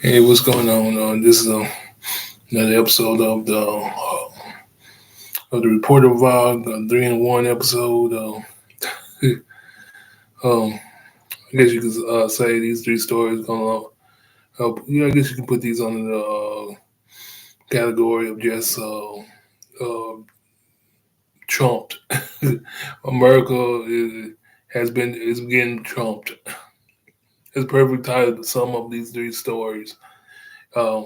Hey, what's going on? This is another episode of the Reporter Vlog, the 3-in-1 episode. I guess you could say these three stories gonna help. I guess you can put these under the category of just trumped. America is getting trumped. It's perfect title to sum up these three stories. Uh,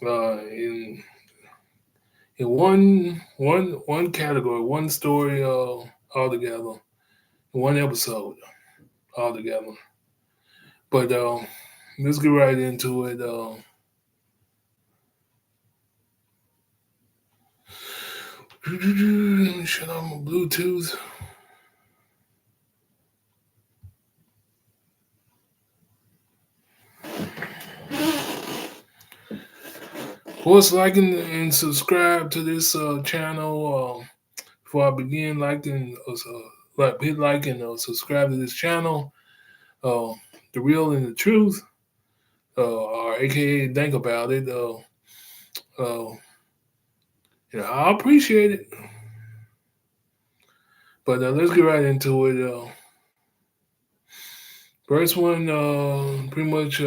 in one category, one story altogether, one episode altogether. But let's get right into it. Let me shut off my Bluetooth. Of course, like and subscribe to this channel. Before I begin, hit like and subscribe to this channel. Uh, the real and the truth, or AKA think about it. Uh, I appreciate it. But let's get right into it. First one, pretty much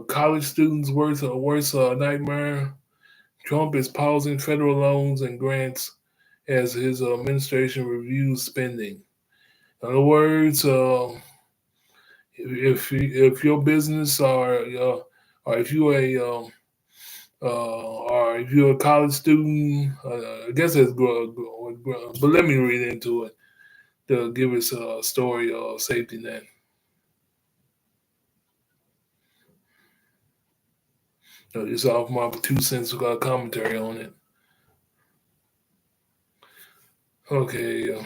college students' worst nightmare. Trump is pausing federal loans and grants as his administration reviews spending. In other words, if your business or if you a or if you're a college student, I guess it's but let me read into it to give us a story of safety net. Just off my 2 cents commentary on it. Okay,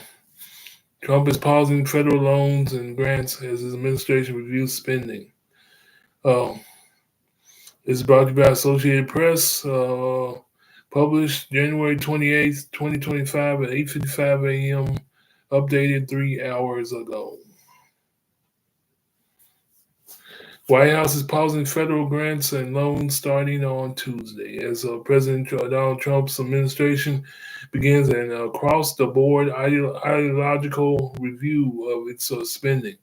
Trump is pausing federal loans and grants as his administration reviews spending. Uh, this is brought to you by Associated Press, published January 28th, 2025 at 8:55 a.m., updated 3 hours ago. White House is pausing federal grants and loans starting on Tuesday as President Donald Trump's administration begins an across-the-board ideological review of its spending.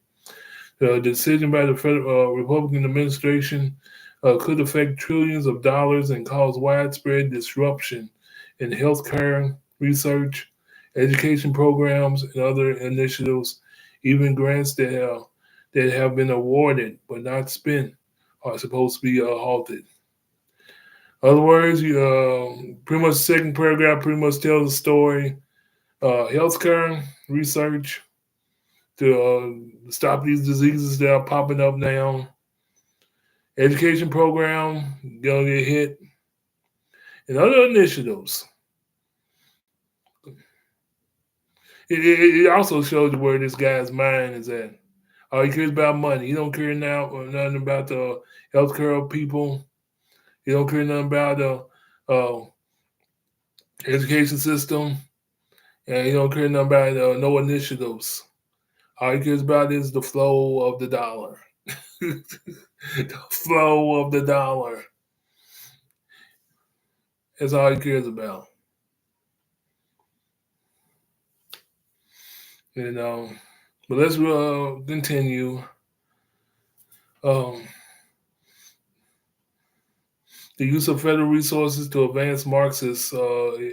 The decision by the federal, Republican administration could affect trillions of dollars and cause widespread disruption in healthcare, research, education programs, and other initiatives. Even grants that have been awarded but not spent are supposed to be halted. In other words, pretty much the second paragraph pretty much tells the story. Healthcare, research to stop these diseases that are popping up now. Education program gonna get hit, and other initiatives. It also shows you where this guy's mind is at. All he cares about money. He don't care now or nothing about the healthcare of people. He don't care nothing about the education system, and he don't care nothing about no initiatives. All he cares about is the flow of the dollar. The flow of the dollar. That's all he cares about. You know. But let's continue. Um, the use of federal resources to advance Marxist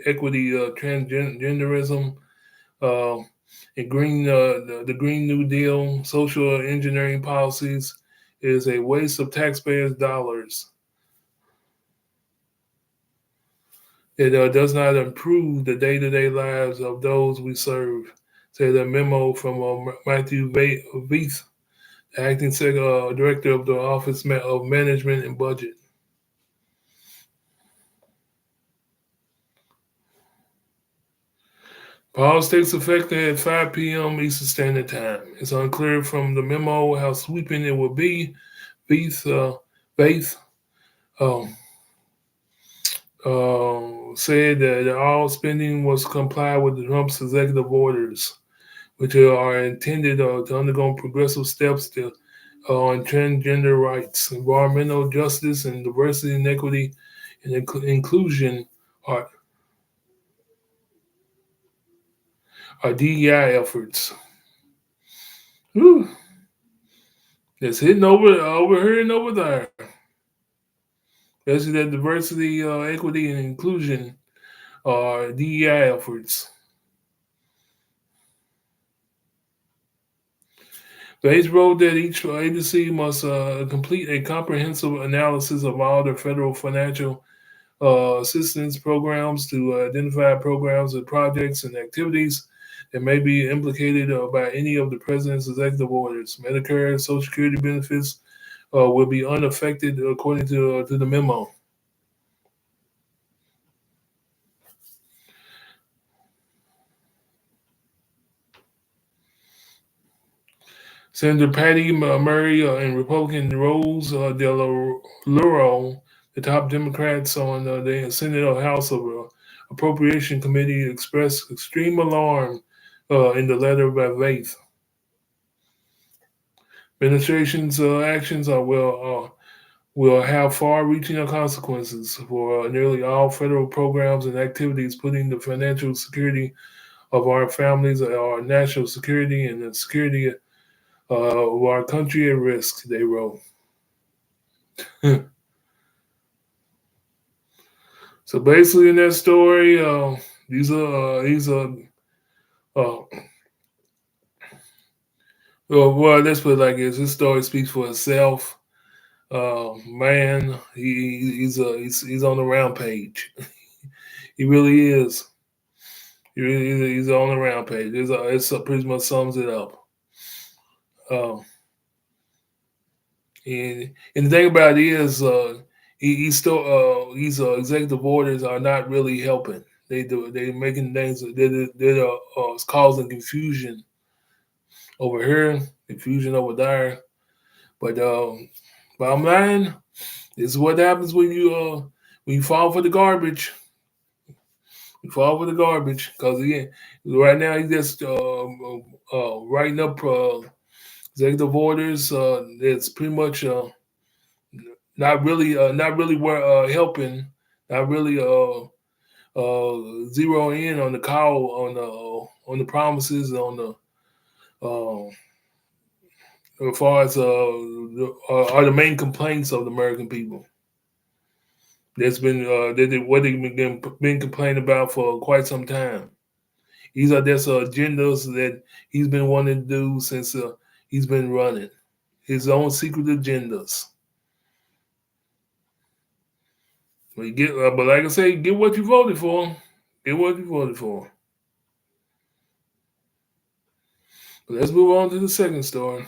equity, transgenderism, uh, and the Green New Deal, social engineering policies is a waste of taxpayers' dollars. It does not improve the day-to-day lives of those we serve, said a memo from Matthew Veith, acting director of the Office of Management and Budget. Pause takes effect at 5 p.m. Eastern Standard Time. It's unclear from the memo how sweeping it will be. Veith um, said that all spending was comply with Trump's executive orders, which are intended to undergo progressive steps to on transgender rights, environmental justice, and diversity and equity and inclusion are, are DEI efforts. Whew. It's hitting over here and over there. Especially that diversity, equity, and inclusion are DEI efforts. Bates wrote that each agency must complete a comprehensive analysis of all their federal financial assistance programs to identify programs and projects and activities that may be implicated by any of the president's executive orders. Medicare and Social Security benefits will be unaffected according to the memo. Senator Patty Murray and Republican Rose Lauro, the top Democrats on the Senate or House of Appropriation Committee, expressed extreme alarm in the letter by faith. Administration's actions will have far-reaching consequences for nearly all federal programs and activities, putting the financial security of our families, our national security, and the security of our country at risk, they wrote. So basically, in that story, uh, well, let's put it like this: this story speaks for itself. Man, he's on the rampage. He really is. He's on the rampage. It's pretty much sums it up. Um, and the thing about it is, he's still these executive orders are not really helping. They're making things they're causing confusion over here, confusion over there. But bottom line, this is what happens when you fall for the garbage. You fall for the garbage because right now he's just writing up executive orders. It's pretty much not really helping, not really zero in on the call on the promises on the as far as are the main complaints of the American people. That's been what they've been complaining about for quite some time. These are just agendas that he's been wanting to do since he's been running his own secret agendas. But like I say, get what you voted for. Get what you voted for. But let's move on to the second story.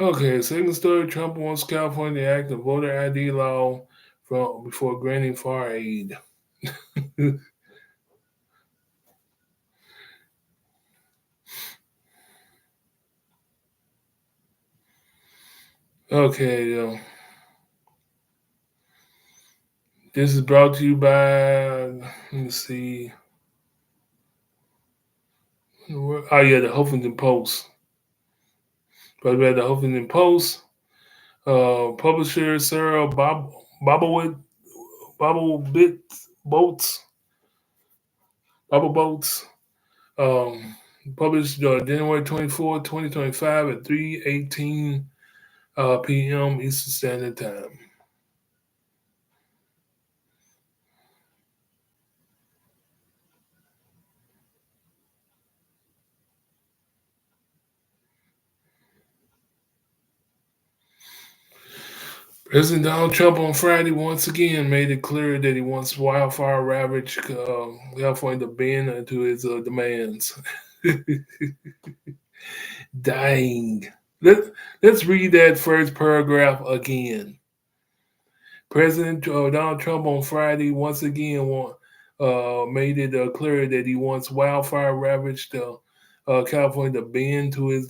Okay, second story. Trump wants California to act a voter ID law before granting far aid. Okay, this is brought to you by, let me see. Oh, yeah, the Huffington Post. Brought by the Huffington Post. Publisher Sarah Bobowitz, Bobble Boats, Bobble Boats. Um, Published January 24, 2025 at 3:18 p.m. Eastern Standard Time. President Donald Trump on Friday once again made it clear that he wants wildfire ravaged California to bend to his demands. Dang. Let's read that first paragraph again. President Donald Trump on Friday once again made it clear that he wants wildfire ravaged California to bend to his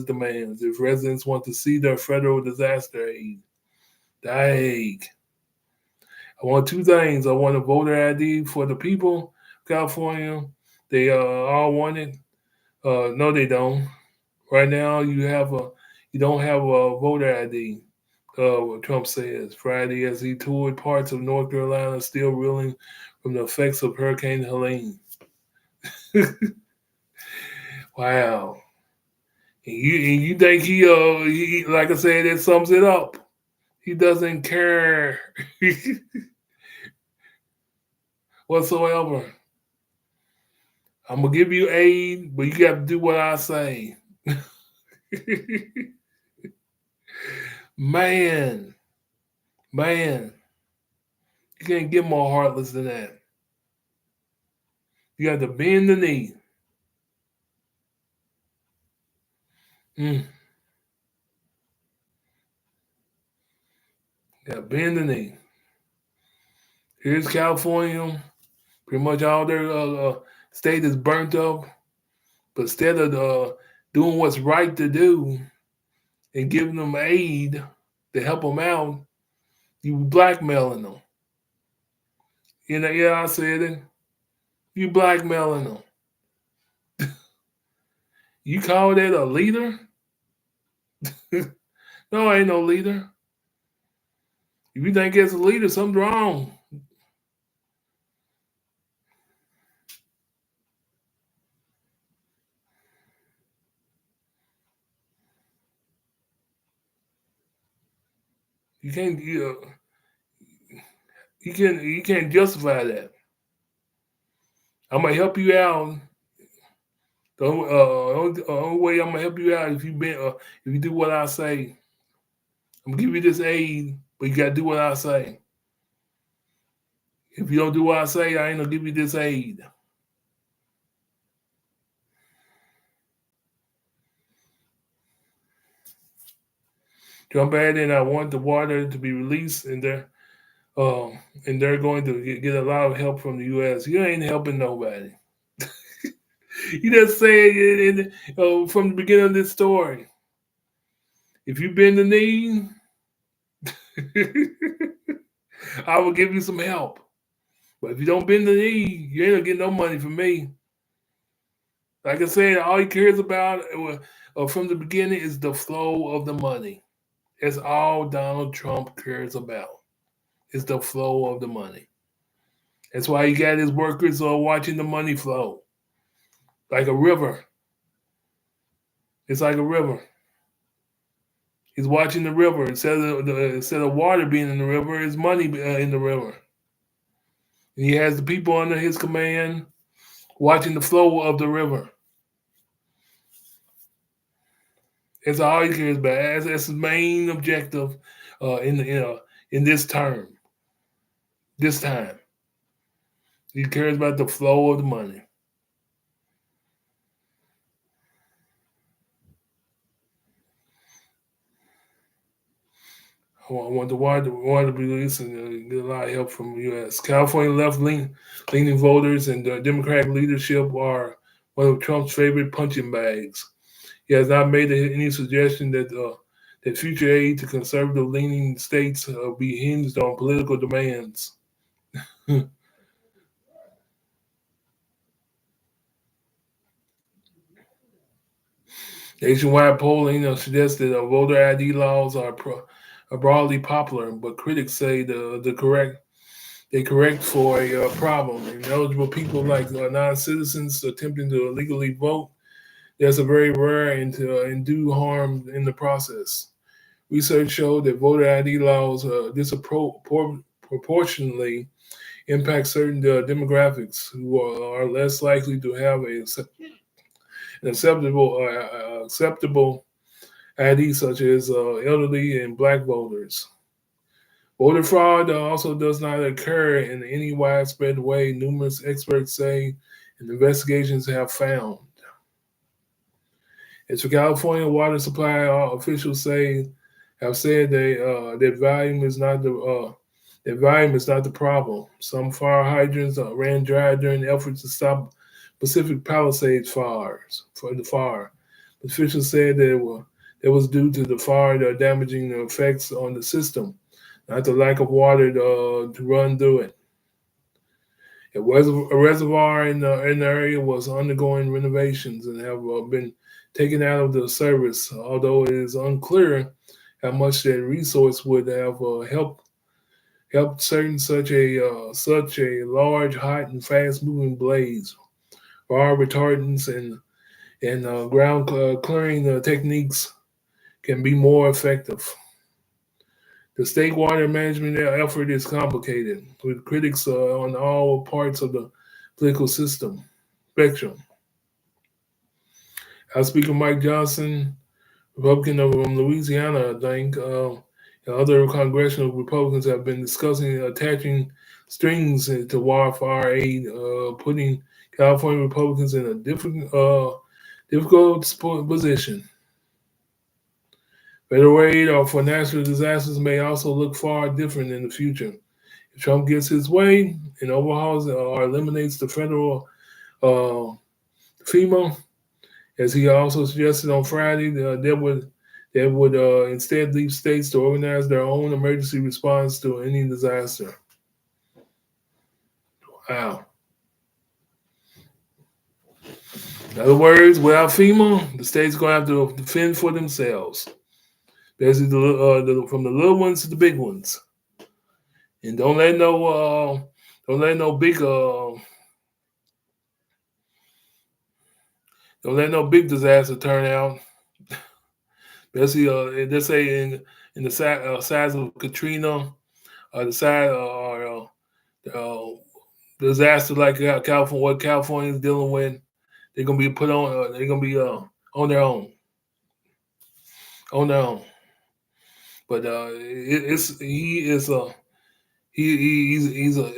demands. If residents want to see their federal disaster aid, dang. I want two things. I want a voter ID for the people of California. They all want it. No, they don't. Right now, you don't have a voter ID. What Trump says Friday as he toured parts of North Carolina, still reeling from the effects of Hurricane Helene. Wow. And you think he, like I said, that sums it up. He doesn't care whatsoever. I'm gonna give you aid, but you got to do what I say. Man, man, you can't get more heartless than that. You got to bend the knee. Mm, yeah, bend the knee. Here's California. Pretty much all their state is burnt up. But instead of doing what's right to do and giving them aid to help them out, you blackmailing them. You know, yeah, I said it. You blackmailing them. You call that a leader? No, ain't no leader. If you think it's a leader, something's wrong. You can't you can't justify that. I'm gonna help you out. The only way I'm gonna help you out if you do what I say. I'm gonna give you this aid, but you gotta do what I say. If you don't do what I say, I ain't gonna give you this aid. Trump added, "I want the water to be released, and they're going to get a lot of help from the U.S." You ain't helping nobody. You just said from the beginning of this story. If you bend the knee, I will give you some help. But if you don't bend the knee, you ain't gonna get no money from me. Like I said, all he cares about from the beginning is the flow of the money. That's all Donald Trump cares about. Is the flow of the money. That's why he got his workers watching the money flow like a river. It's like a river. He's watching the river instead of water being in the river. It's money in the river. And he has the people under his command watching the flow of the river. That's all he cares about. That's his main objective in this term. This time, he cares about the flow of the money. I want the water to be released and get a lot of help from the U.S. California leaning voters and the Democratic leadership are one of Trump's favorite punching bags. He has not made any suggestion that future aid to conservative leaning states be hinged on political demands. Nationwide polling suggests that voter ID laws are broadly popular, but critics say they correct for a problem. Ineligible people like non-citizens attempting to illegally vote, there's a very rare and do harm in the process. Research showed that voter ID laws disproportionately impact certain demographics who are less likely to have an acceptable ID, such as elderly and black voters. Voter fraud also does not occur in any widespread way, numerous experts say, and investigations have found. As for California water supply, officials have said that volume is not The volume is not the problem. Some fire hydrants ran dry during efforts to stop Pacific Palisades fires for the fire. Officials said that was due to the fire damaging the effects on the system, not the lack of water to run through it. A reservoir in the area was undergoing renovations and have been taken out of the service, although it is unclear how much that resource would have helped certain such a large, hot, and fast moving blaze. Fire retardants and ground clearing techniques can be more effective. The state water management effort is complicated, with critics on all parts of the political spectrum. House Speaker Mike Johnson, Republican from Louisiana, I think, and other congressional Republicans have been discussing attaching strings to wildfire aid, putting California Republicans in a difficult position. Federal aid for natural disasters may also look far different in the future. If Trump gets his way and overhauls or eliminates the federal FEMA, as he also suggested on Friday, that would instead leave states to organize their own emergency response to any disaster. Wow. In other words, without FEMA, the states are going to have to defend for themselves. Basically, from the little ones to the big ones, and don't let no big disaster turn out. Basically, let's say in the size of Katrina, or the size or disaster like California, what California is dealing with, they're gonna be put on. They're gonna be on their own, on their own. But it's he is a he's a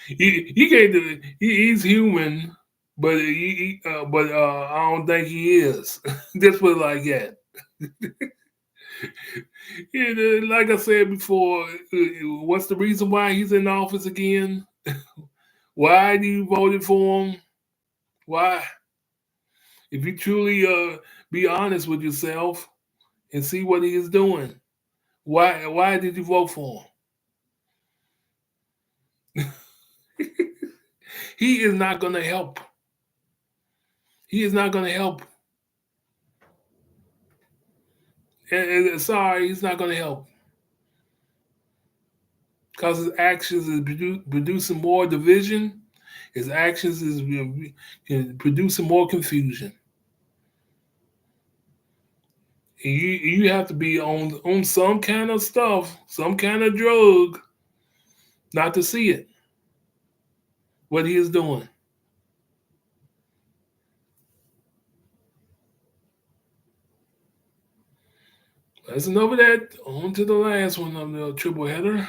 he can't do it. He's human, but I don't think he is. Just put it like that. Like I said before, what's the reason why he's in office again? Why do you voted for him? Why? If you truly be honest with yourself and see what he is doing, why did you vote for him? He is not going to help. He is not going to help. And sorry, he's not going to help because his actions is producing more division. His actions is producing more confusion. You have to be on some kind of stuff, some kind of drug, not to see it. What he is doing. That's enough of that. On to the last one of the triple header.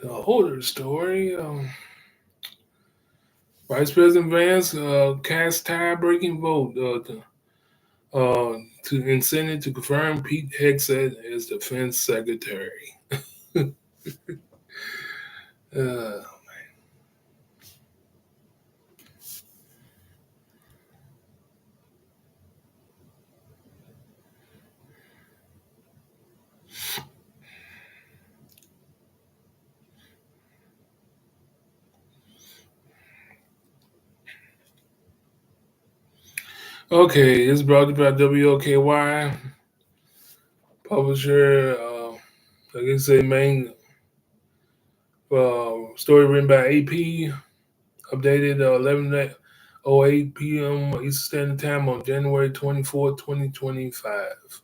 The older story. Vice President Vance cast tie-breaking vote in Senate to confirm Pete Hegseth as Defense Secretary. uh, okay, this is brought to you by WOKY, publisher. Like I say, main story written by AP, updated 8:08 p.m. Eastern Standard Time on January 24, 2025.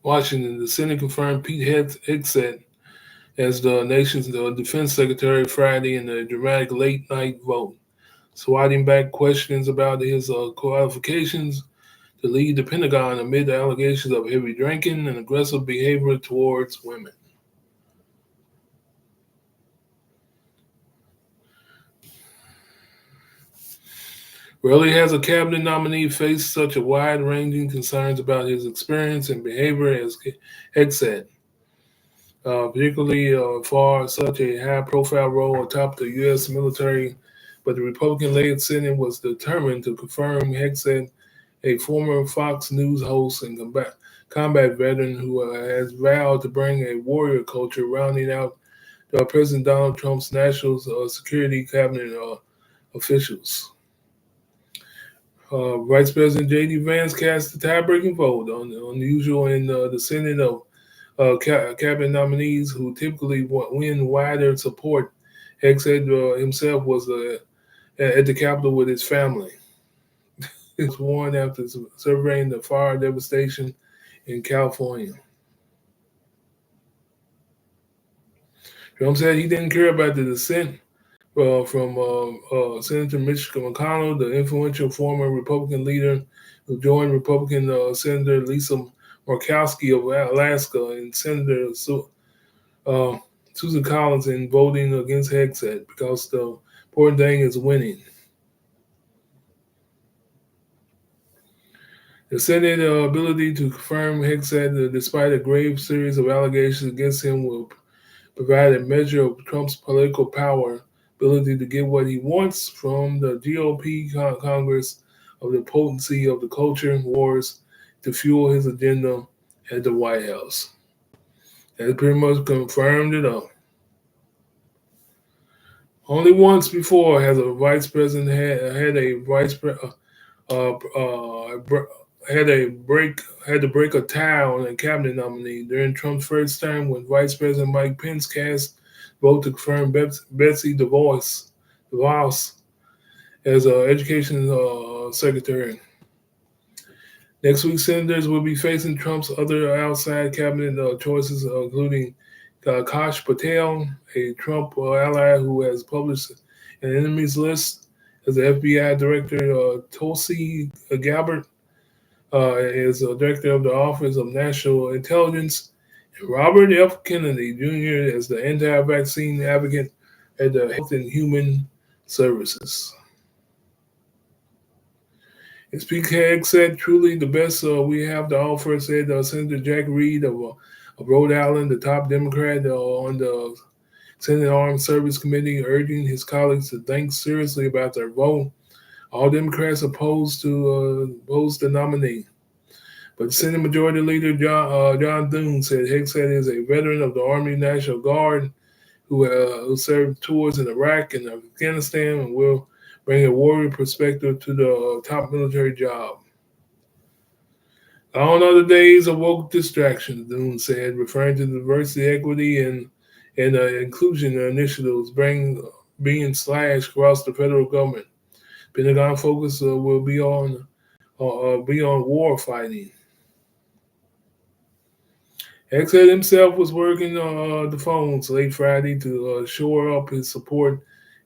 Washington, the Senate confirmed Pete Hegseth as the nation's defense secretary Friday in a dramatic late night vote, swatting back questions about his qualifications to lead the Pentagon amid the allegations of heavy drinking and aggressive behavior towards women. Rarely has a cabinet nominee faced such a wide-ranging concerns about his experience and behavior as Hegseth, particularly for such a high-profile role atop the U.S. military. But the Republican-led Senate was determined to confirm Hegseth, a former Fox News host and combat veteran who has vowed to bring a warrior culture, rounding out President Donald Trump's national security cabinet officials. Vice President J.D. Vance cast the tie-breaking vote on the unusual in the Senate of cabinet nominees who typically win wider support. Hegseth himself was at the Capitol with his family. He was sworn after surveying the fire devastation in California. Trump said he didn't care about the dissent from Senator Mitch McConnell, the influential former Republican leader who joined Republican Senator Lisa Murkowski of Alaska and Senator Susan Collins in voting against Hegseth because the important thing is winning. The Senate ability to confirm Hegseth, despite a grave series of allegations against him, will provide a measure of Trump's political power, ability to get what he wants from the GOP Congress, of the potency of the culture wars to fuel his agenda at the White House. That pretty much confirmed it all. Only once before has a vice president had a vice president had to break a tie on a cabinet nominee during Trump's first term when Vice President Mike Pence cast vote to confirm Betsy DeVos as education secretary. Next week, senators will be facing Trump's other outside cabinet choices, including Kash Patel, a Trump ally who has published an enemies list, as the FBI director Tulsi Gabbard is director of the Office of National Intelligence, and Robert F. Kennedy Jr. as the anti-vaccine advocate at the Health and Human Services. As Pete said, truly the best we have to offer, said Senator Jack Reed of Rhode Island, the top Democrat on the Senate Armed Service Committee, urging his colleagues to think seriously about their vote. All Democrats opposed the nominee. But Senate Majority Leader John Thune said Hegseth is a veteran of the Army National Guard who served tours in Iraq and Afghanistan and will bring a warrior perspective to the top military job. Gone are the days of woke distractions, Thune said, referring to diversity, equity, and inclusion initiatives being slashed across the federal government. Pentagon focus will be on war fighting. Hegseth himself was working the phones late Friday to shore up his support,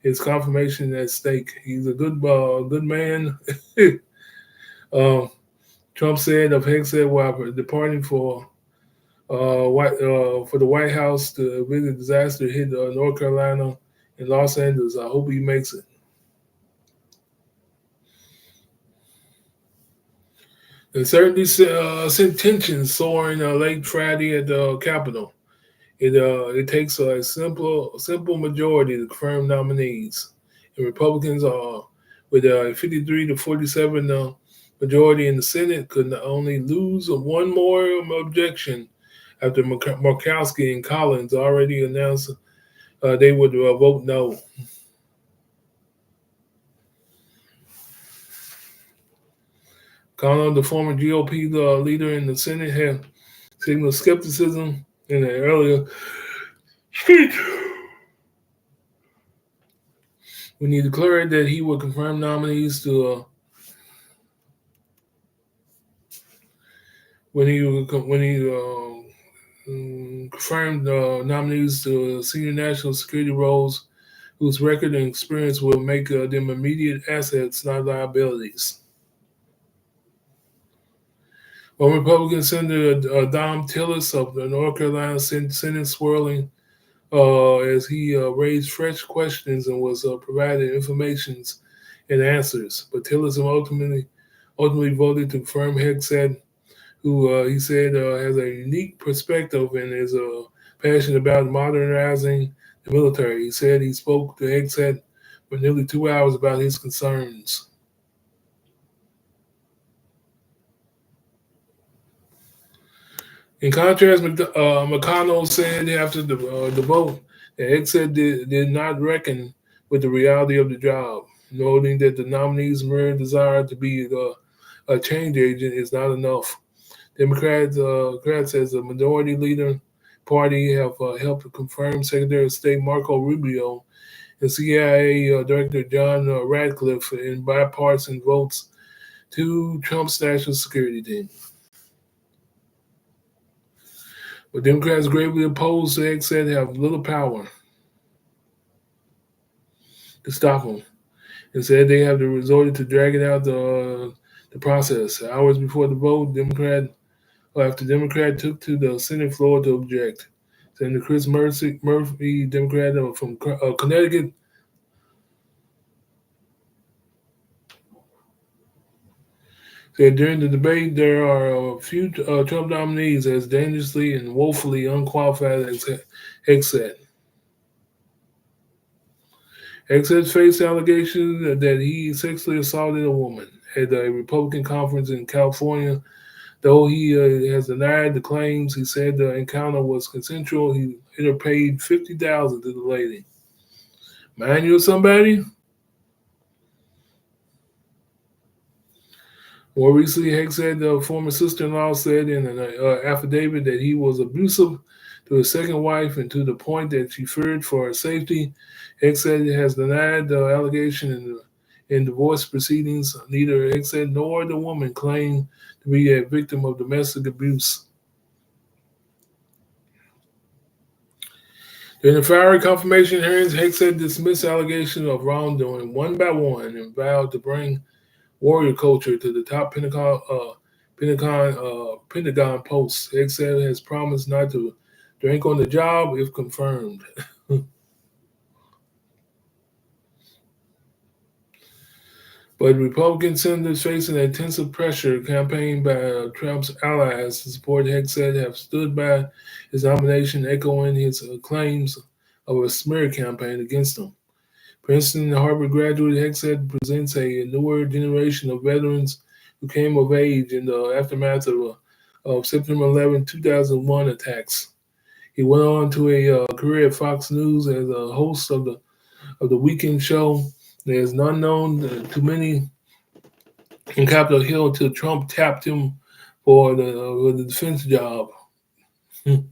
his confirmation at stake. He's a good man. Trump said of Hegseth while departing for the White House to visit disaster hit North Carolina and Los Angeles. I hope he makes it. And certainly sent tensions soaring late Friday at the Capitol. It takes a simple majority to confirm nominees, and Republicans are with a 53 to 47 majority in the Senate could only lose one more objection after Murkowski and Collins already announced they would vote no. Collins, the former GOP leader in the Senate, had signaled skepticism in an earlier speech when he declared that he would confirm nominees to when he confirmed nominees to senior national security roles whose record and experience will make them immediate assets, not liabilities. One Republican Senator Dom Tillis of the North Carolina Senate swirling as he raised fresh questions and was provided information and answers. But Tillerson ultimately voted to confirm Hegseth, who he said has a unique perspective and is passionate about modernizing the military. He said he spoke to Hegseth for nearly 2 hours about his concerns. In contrast, McConnell said after the vote that Hegseth did not reckon with the reality of the job, noting that the nominee's mere desire to be a change agent is not enough. Democrats, as a majority leader party, have helped confirm Secretary of State Marco Rubio and CIA Director John Radcliffe in bipartisan votes to Trump's national security team. But Democrats gravely opposed to Hegseth have little power to stop him and said they have resorted to dragging out the process. Hours before the vote, after Democrat took to the Senate floor to object. Senator Chris Murphy, Democrat from Connecticut, said during the debate there are a few Trump nominees as dangerously and woefully unqualified as Hegseth. Hegseth faced allegations that he sexually assaulted a woman at a Republican conference in California. Though he has denied the claims, he said the encounter was consensual. He later paid $50,000 to the lady. Mind you of somebody? More recently, Hegseth, the former sister-in-law, said in an affidavit that he was abusive to his second wife and to the point that she feared for her safety. Hegseth has denied the allegation in divorce proceedings. Neither Hegseth nor the woman claim to be a victim of domestic abuse. During the fiery confirmation hearings, Hegseth dismissed allegations of wrongdoing one by one and vowed to bring warrior culture to the top Pentagon posts. Hegseth has promised not to drink on the job if confirmed. But Republican senators facing intensive pressure campaigned by Trump's allies to support Hegseth have stood by his nomination, echoing his claims of a smear campaign against him. Princeton and Harvard graduate Hegseth presents a newer generation of veterans who came of age in the aftermath of September 11, 2001 attacks. He went on to a career at Fox News as a host of the weekend show. There's none known to many in Capitol Hill until Trump tapped him for the defense job. He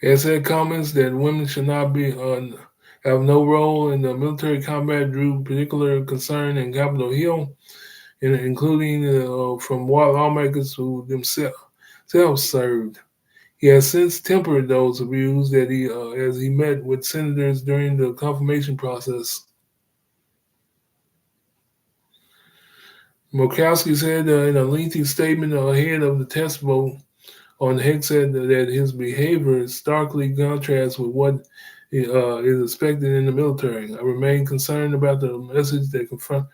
has said comments that women should not be have no role in the military combat drew particular concern in Capitol Hill, including from lawmakers who themselves served. He has since tempered those views that as he met with senators during the confirmation process. Murkowski said in a lengthy statement ahead of the test vote on Hegseth that his behavior starkly contrasts with what is expected in the military. I remain concerned about the message that confirming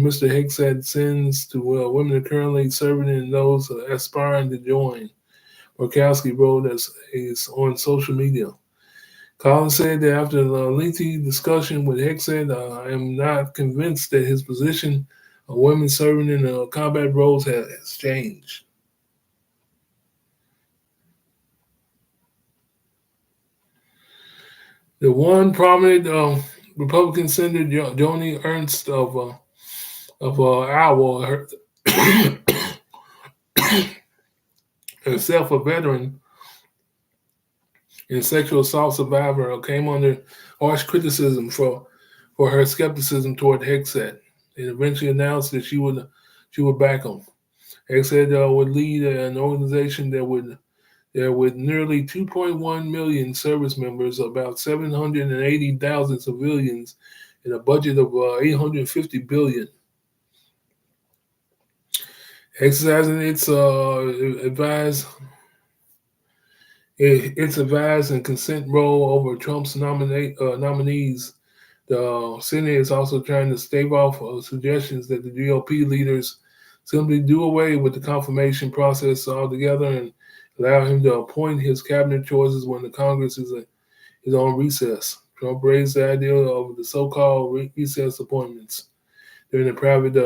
Mr. Hegseth sends to women currently serving and those aspiring to join. Murkowski wrote on social media. Collins said that after a lengthy discussion with Hegseth, I am not convinced that his position of women serving in combat roles has changed. The one prominent Republican Senator Joni Ernst of Iowa herself a veteran and sexual assault survivor, came under harsh criticism for her skepticism toward Hegseth, and eventually announced that she would back him. Hegseth would lead an organization that with nearly 2.1 million service members, about 780,000 civilians, and a budget of 850 billion. Exercising its advise and consent role over Trump's nominees, the Senate is also trying to stave off suggestions that the GOP leaders simply do away with the confirmation process altogether and allow him to appoint his cabinet choices when the Congress is on recess. Trump raised the idea of the so-called recess appointments during a private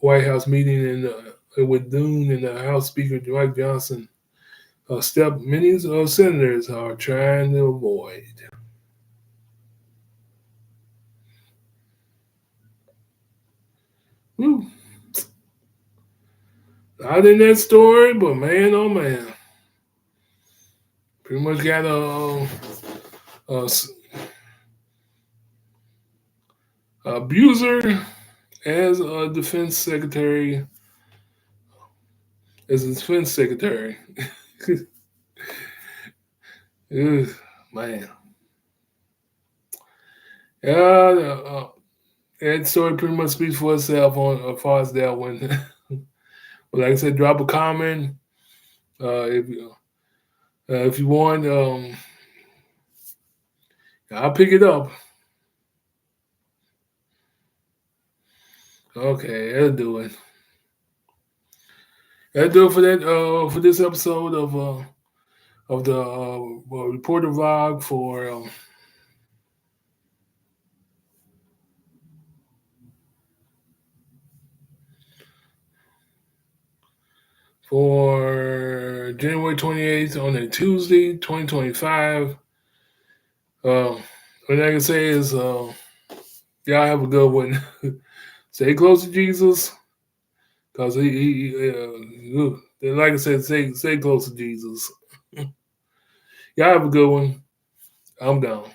White House meeting with Dune and the House Speaker Mike Johnson, a step many senators are trying to avoid. Whew. Not in that story, but man, oh man, pretty much got a abuser as a defense secretary, as a defense secretary. Ugh, man, yeah, that story pretty much speaks for itself on as far as that one. But like I said, drop a comment if you want. I'll pick it up. Okay, that'll do it. That'll do it for that. For this episode of the reporter vlog for January 28th on a Tuesday, 2025. What I can say is, y'all have a good one. Stay close to Jesus, cause like I said, stay close to Jesus. Y'all have a good one. I'm gone.